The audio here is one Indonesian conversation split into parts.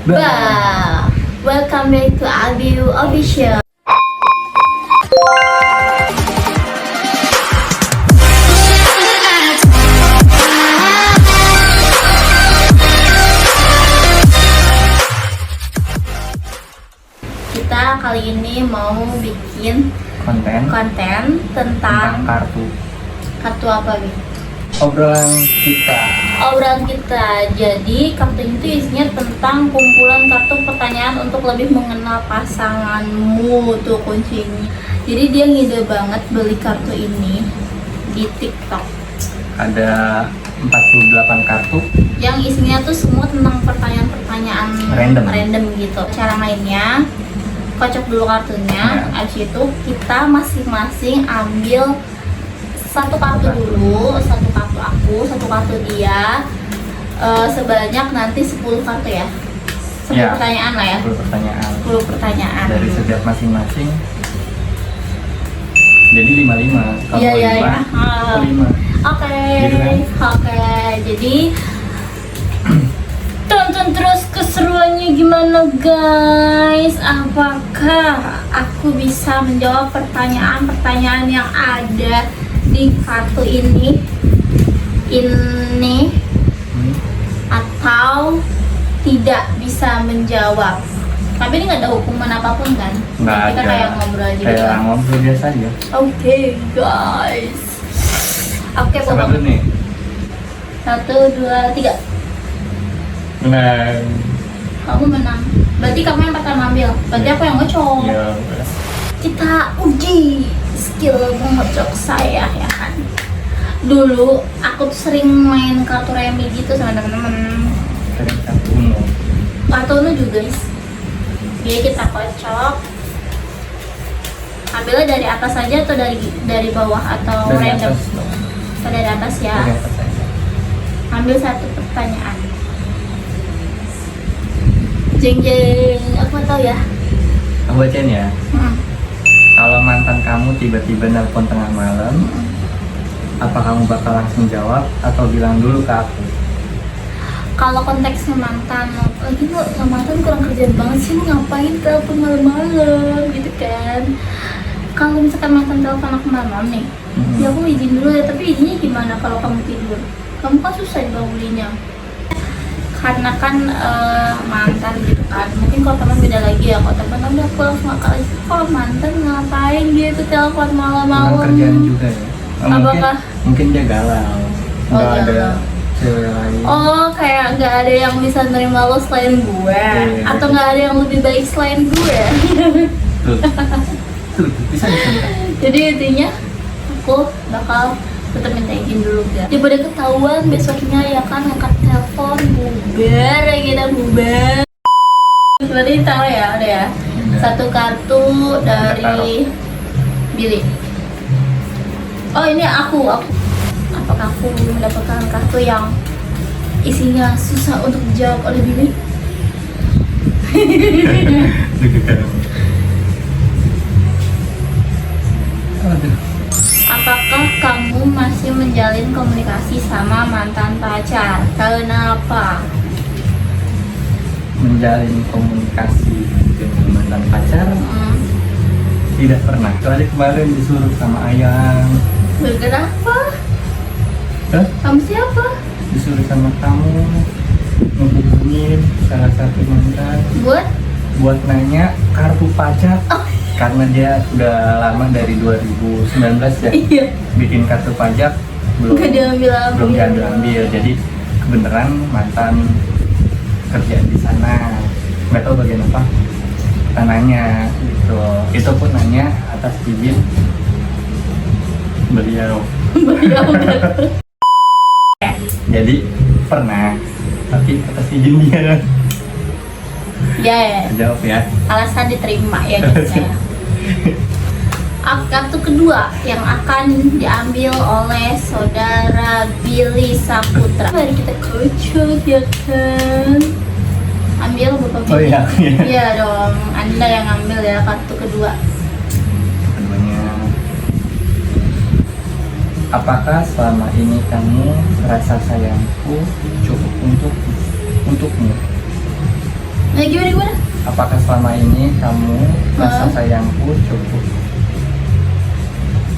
Bah, welcome back to Albiu Official. Kita kali ini mau bikin konten tentang kartu apa nih? Obrolan kita. Jadi kartu itu isinya tentang kumpulan kartu pertanyaan untuk lebih mengenal pasanganmu, tuh kuncinya. Jadi dia ngide banget beli kartu ini di TikTok. Ada 48 kartu yang isinya tuh semua tentang pertanyaan-pertanyaan random gitu. Cara mainnya, kocok dulu kartunya, abis itu kita masing-masing ambil satu kartu dulu, satu kartu aku, satu kartu dia, sebanyak nanti 10 kartu ya, 10 pertanyaan lah ya, 10 pertanyaan dari setiap masing-masing, jadi 55. Kalau iya. 5 Oke, gitu kan? Oke, jadi tonton terus keseruannya gimana guys. Apakah aku bisa menjawab pertanyaan-pertanyaan yang ada di kartu ini atau tidak bisa menjawab. Tapi ini nggak ada hukuman apapun kan? Nggak kita ada. kayak ngobrol aja gitu. Kayak ngobrol biasa aja. Oke, guys. Oke, Siapa dulu nih? 1, 2, 3. Menang. Kamu menang. Berarti kamu yang pertama ambil. Berarti aku yang ngocok. Iya. Kita uji skill mengocok saya ya kan. Dulu aku tuh sering main kartu remi gitu sama temen-temen. Dari kartu Uno. Kartu Uno juga guys. Jadi kita kocok. Ambilnya dari atas aja atau dari bawah atau Dari random? atas. Atau dari atas ya. Dari atas aja. Ambil satu pertanyaan. Jeng, aku mau tahu ya. Aku bacain ya. Kalau mantan kamu tiba-tiba nelpon tengah malam, apa kamu bakal langsung jawab atau bilang dulu ke aku? Kalau konteksnya mantan, lagi tuh mantan kurang kerjaan banget sih, lu ngapain telepon malam-malam gitu kan. Kalau misalkan mantan telepon aku malam nih, ya aku izin dulu ya, tapi izinnya gimana kalau kamu tidur? Kamu kan susah dibanguninnya. Karena kan mantan gitu kan, mungkin kalau teman beda lagi ya. Kalau teman udah pulang sama kali, kalau mantan ngapain gitu telepon malam-malam? Kerjaan juga ya. Apakah? Mungkin dia galau, nggak ada cewek lain. Oh, kayak nggak ada yang bisa nerima lo selain gue, atau nggak ada yang lebih baik selain gue. Tuh, bisa. Jadi intinya aku bakal tetap minta izin dulu ya. Daripada ketahuan besoknya ya kan angkat telepon bubar ya, kita bubar. Berarti tahu ya, udah ya. Satu kartu dari Billy. Oh, ini aku. Apakah aku mendapatkan kartu yang isinya susah untuk dijawab oleh Billy? Apakah kamu masih menjalin komunikasi sama mantan pacar? Kenapa? Menjalin komunikasi dengan mantan pacar? Tidak pernah. Kecuali kemarin disuruh sama ayang. Kenapa? Hah? Kamu siapa? Disuruh sama kamu ngehubungin salah satu mantan buat nanya kartu pajak. Karena dia udah lama dari 2019 ya. Iya. Bikin kartu pajak belum diambil. Jadi kebenaran mantan kerja di sana. Nggak tahu bagian apa. Kita nanya gitu. Itu pun nanya atas izin beliau. Jadi pernah, tapi atas izin dia. Ya. Jawab ya. Alasan diterima ya guys ya. Kartu kedua yang akan diambil oleh saudara Billy Saputra. Mari kita kocok ya kan. Ambil Bapak Billy. Oh iya. Iya dong, Anda yang ambil ya kartu kedua. Keduanya, apakah selama ini kamu rasa sayangku cukup untukmu? Gimana? Apakah selama ini kamu rasa sayangku cukup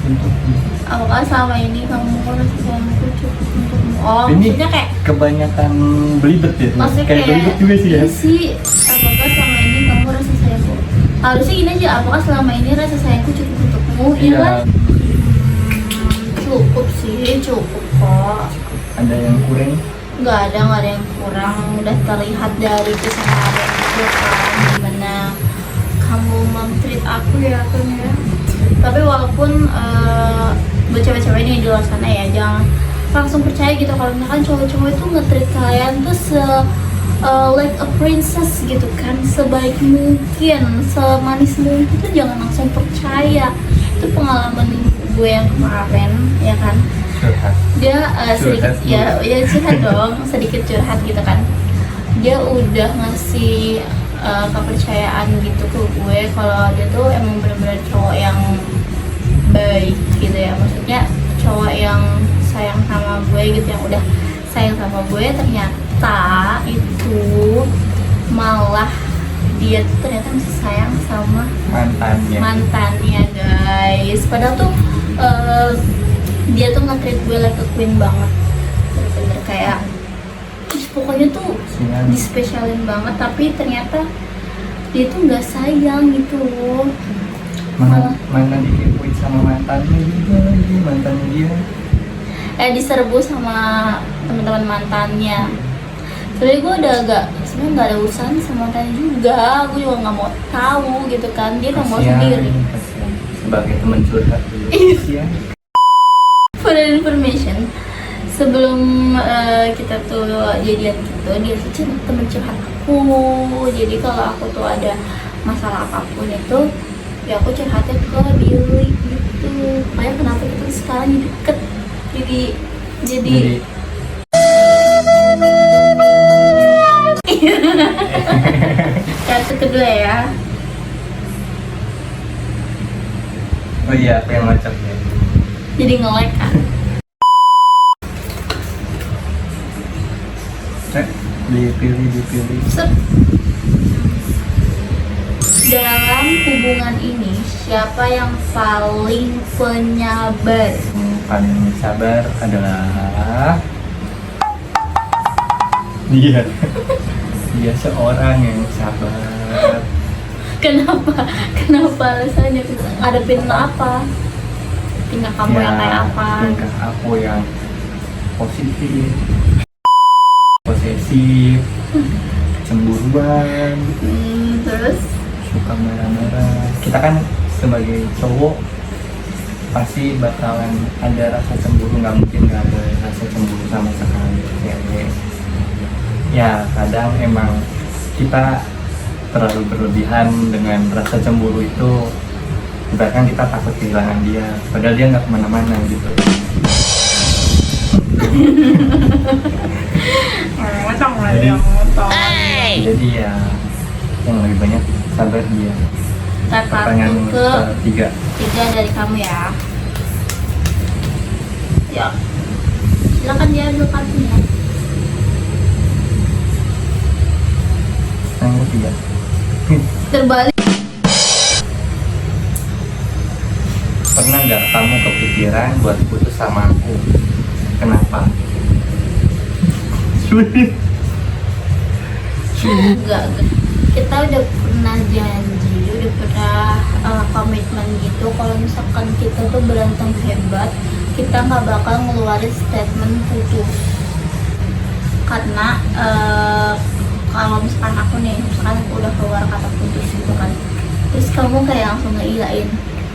untukmu? Apakah selama ini kamu rasa sayangku cukup untukmu? Oh, Ini maksudnya kayak kebanyakan belibet ya? maksudnya Kayak belibet juga sih ya? iya sih, apakah selama ini kamu rasa sayangku? Harusnya gini aja, apakah selama ini rasa sayangku cukup untukmu? Iya kan? Cukup sih, cukup kok. Ada yang kurang? Nggak ada yang kurang. Udah terlihat dari keseharian aku kan, gimana kamu treat aku ya kan ya. Tapi walaupun buat cewek-cewek ini di luar sana ya, jangan langsung percaya gitu kalau misalkan cowok-cowok itu nge-treat kalian tuh like a princess gitu kan, sebaik mungkin, semanis mungkin, itu jangan langsung percaya. Itu pengalaman gue yang kemarin ya kan, dia sedikit ya curhat dong, sedikit curhat gitu kan. Dia udah ngasih kepercayaan gitu ke gue kalau dia tuh emang bener-bener cowok yang baik gitu ya, maksudnya cowok yang sayang sama gue gitu, yang udah sayang sama gue. Ternyata itu malah dia tuh ternyata masih sayang sama mantannya guys. Padahal tuh dia tuh nge-treat gue like a queen banget, bener-bener kayak pokoknya tuh dispesialin banget. Tapi ternyata dia tuh nggak sayang gitu loh. Mana dikepoin sama mantannya juga, mantannya dia Diserbu sama teman-teman mantannya. Sebenernya gue udah sebenarnya nggak ada urusan sama mantannya juga, gue juga nggak mau tahu gitu kan, dia nggak mau sendiri. Kasian. Sebagai teman curhat ya. For information, sebelum kita tuh jadian gitu, dia tuh temen curhat aku. Jadi kalau aku tuh ada masalah apapun itu, ya aku curhatnya ke dia gitu. Makanya kenapa kita sekarang jadi deket, jadi kartu kedua ya. Oh iya, apa yang macam ya? Jadi nge-like kan. Dipilih. Set. Dalam hubungan ini, siapa yang paling penyabar? Paling sabar adalah dia. Dia seorang yang sabar. Kenapa alasannya? Ngadepin apa? Tingkah kamu yang kayak apa? Tingkah aku yang positif, posesif, cemburuan, Terus suka marah-marah. Kita kan sebagai cowok pasti bakalan ada rasa cemburu, nggak mungkin nggak ada rasa cemburu sama sekali cewek. Ya kadang emang kita terlalu berlebihan dengan rasa cemburu itu, bahkan kita takut kehilangan dia, padahal dia nggak kemana-mana gitu. Jadi ya yang lebih banyak sabar dia. Pertanyaan ketiga dari kamu ya. Ya, silakan diambil kartunya. Yang ketiga Terbalik. pernah nggak kamu kepikiran buat putus sama aku? Kenapa? Enggak. Kita udah pernah janji, udah pernah komitmen gitu. Kalau misalkan kita tuh berantem hebat, kita nggak bakal ngeluarin statement putus. Karena kalau misalkan aku nih, misalkan aku udah keluar kata putus gitu kan, terus kamu kayak langsung ngeiyain,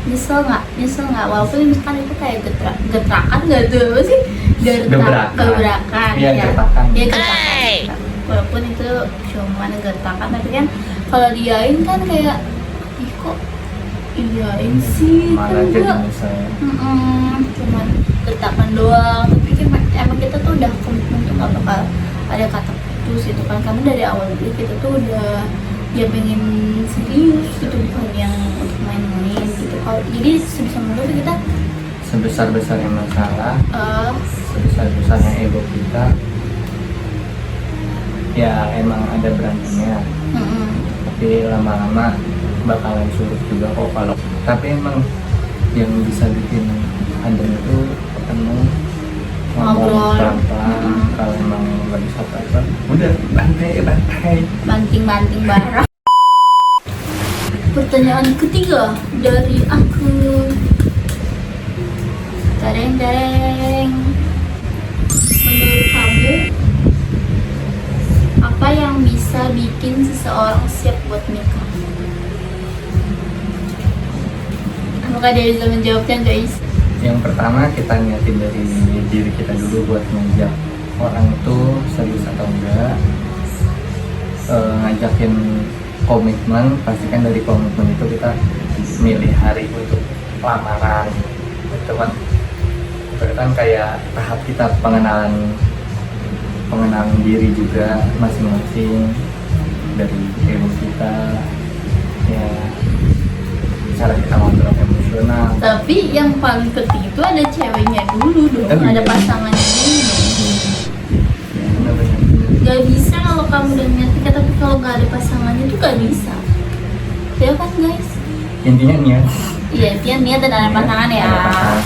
nyesel nggak, walaupun misalkan itu kayak getrakan nggak tuh, apa sih, gebrakan iya, ya gertakan. walaupun itu cuma gertakan, tapi kan kalau diain kan kayak ih kok iyain sih, malah kan jadi gua nyesel. cuman gertakan doang. Tapi kan emang kita tuh udah komitmen tuh gak bakal ada kata putus itu kan, karena dari awal dulu kita tuh udah ya pengen serius gitu, bukan yang untuk main-main gitu. Kalau jadi sebisa mungkin kita Sebesar-besarnya masalah, sebesar-besarnya ego kita, ya emang ada berantemnya. tapi lama-lama bakalan surut juga kok kalau. Tapi emang yang bisa bikin adem itu ketemu, ngomong Ngobrol. pelan-pelan. Kalau emang nggak bisa pelan-pelan, udah bantai. Banting-banting barang. Pertanyaan ketiga dari aku. Tereng. Menurut kamu, apa yang bisa bikin seseorang siap buat nikah? Apakah dia bisa menjawabnya, guys? Yang pertama kita niatin dari diri kita dulu buat ngajak orang itu serius atau enggak. Ngajakin komitmen, pastikan dari komitmen itu kita milih hari untuk lamaran. Itu kan kayak tahap kita pengenalan diri juga masing-masing, dari ilmu kita, ya cara kita ngobrol emosional. Tapi yang paling penting itu ada ceweknya dulu dong, Oh, ada iya. pasangannya dulu dong. Ya, benar-benar. Gak bisa kalau kamu udah ngerti, tapi kalau gak ada pasangannya itu gak bisa. Ya kan, guys? Intinya niat. Iya, dia niat dan ada pasangan ya. Ada pasangan.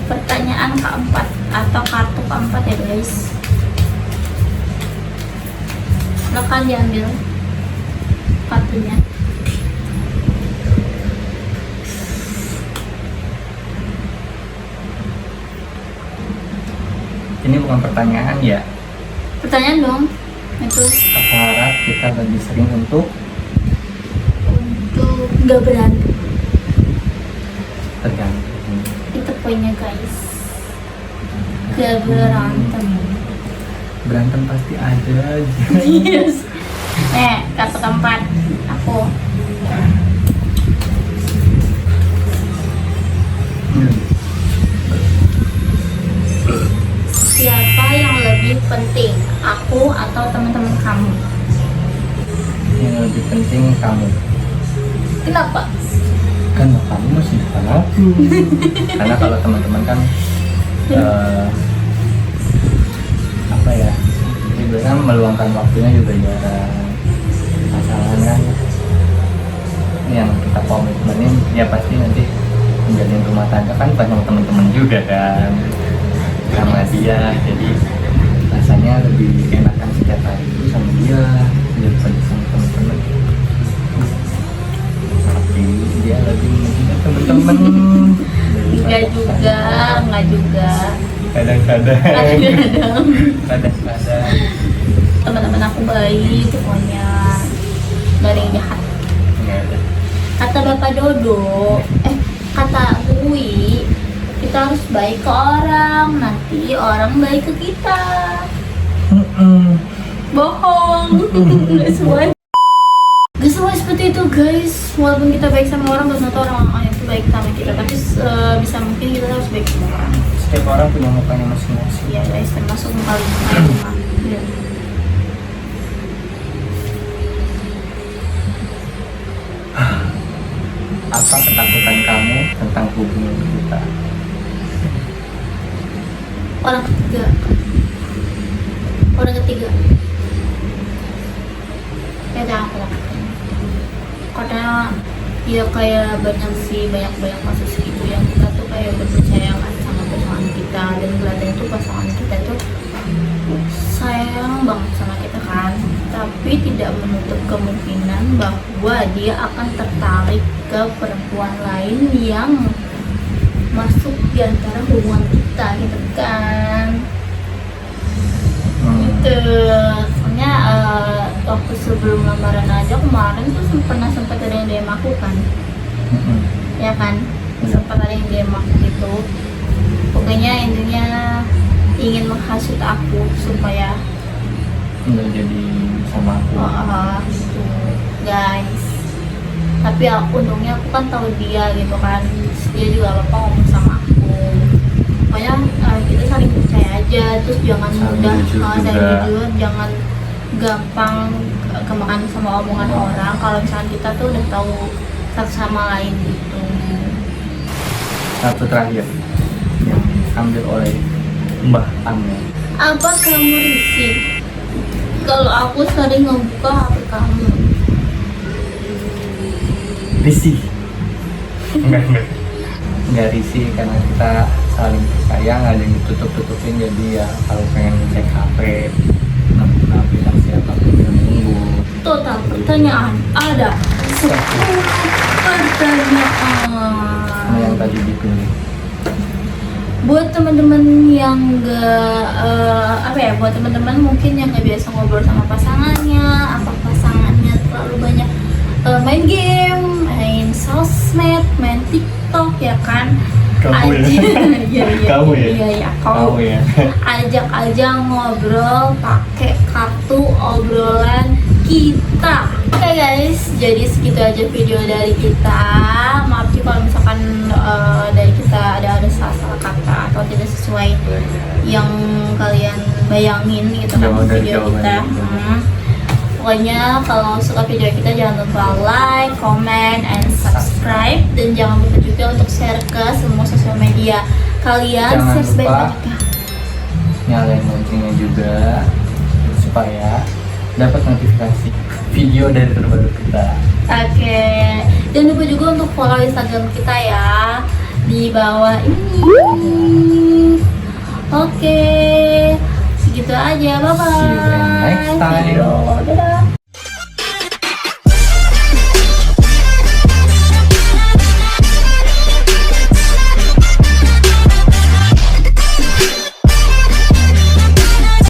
Pertanyaan keempat atau kartu keempat ya, guys. Silakan diambil kartunya. Ini bukan pertanyaan ya. Pertanyaan dong. Itu Aku harap kita lebih sering untuk nggak berantem. tergantung. Itu poinnya, guys. Gak berantem. Berantem pasti ada aja. Yes. Kartu keempat aku. Siapa yang lebih penting, aku atau teman-teman kamu? Yang lebih penting kamu. Kenapa? Kan kamu masih depan aku. Karena kalau teman-teman kan apa ya, dibilang meluangkan waktunya juga jarang. Pasangan kan yang kita komitmenin ya pasti nanti menjalin rumah tangga kan bukan sama teman-teman juga kan, sama dia. Jadi rasanya lebih enakan setiap hari itu sama dia daripada sama teman-teman. Tapi dia lebih mencintai teman-teman. Enggak juga. Kadang-kadang Teman-teman aku baik, pokoknya gak ada yang jahat. nggak ada. Kata Bapak Dodo, kata Uwi, kita harus baik ke orang, nanti orang baik ke kita. Bohong. Gak semuanya seperti itu, guys. Walaupun kita baik sama orang, belum tentu orang itu baik sama kita. Tapi bisa mungkin kita harus baik sama orang. Setiap orang punya mukanya masing-masing. Iya, guys, termasuk muka Iya. Apa ketakutan kamu tentang hubungan kita? Orang ketiga. Ya jangan aku takutkan. Karena ya kayak banyak kasus gitu yang kita tuh kayak berpercaya kan sama pasangan kita, dan kelihatannya tuh pasangan kita tuh sayang banget sama kita kan, tapi tidak menutup kemungkinan bahwa dia akan tertarik ke perempuan lain yang masuk di antara hubungan kita gitu kan. Gitu. Soalnya waktu sebelum lamaran aja kemarin tuh sempat ada yang DM aku kan, ya kan, sempat ada yang DM aku gitu. Pokoknya intinya ingin menghasut aku supaya Nggak jadi sama aku. gitu, guys. Tapi untungnya aku kan tahu dia gitu kan, dia juga apa ngomong sama aku. Pokoknya kita saling percaya aja, terus jangan Saling mudah jujur saling juga. jujur, jangan gampang kemakan sama omongan orang. Kalau misalnya kita tuh udah tahu satu sama lain gitu. Satu terakhir yang ambil oleh Mbah Amel. Apa kamu risih kalau aku sering ngebuka HP kamu? risih. Enggak risih karena kita saling percaya, nggak ada yang ditutup-tutupin. Jadi ya kalau pengen cek HP, kenapa aplikasi apapun yang nunggu. Total pertanyaan ada 10 pertanyaan. Sama yang tadi dipilih. Buat teman-teman yang buat teman-teman mungkin yang nggak biasa ngobrol sama pasangannya, apa pasangannya terlalu banyak main game, main sosmed, main TikTok ya kan? Kamu ya? Iya, Kamu ya? Iya, kamu ya? ajak aja ngobrol pakai kartu obrolan kita. Oke guys, jadi segitu aja video dari kita. Maaf sih kalau misalkan dari kita ada salah kata atau tidak sesuai yang kalian bayangin gitu kan Jauh dari video kita. jawaban. Pokoknya kalau suka video kita jangan lupa like, comment, and subscribe. Dan jangan lupa juga untuk share ke semua sosial media kalian. Jangan Share lupa sebanyak-banyaknya. nyalain loncengnya juga supaya dapat notifikasi video dari terbaru kita. Oke, jangan lupa juga untuk follow Instagram kita ya di bawah ini. Oke, segitu aja. Bye bye. See you in next time. Dadah.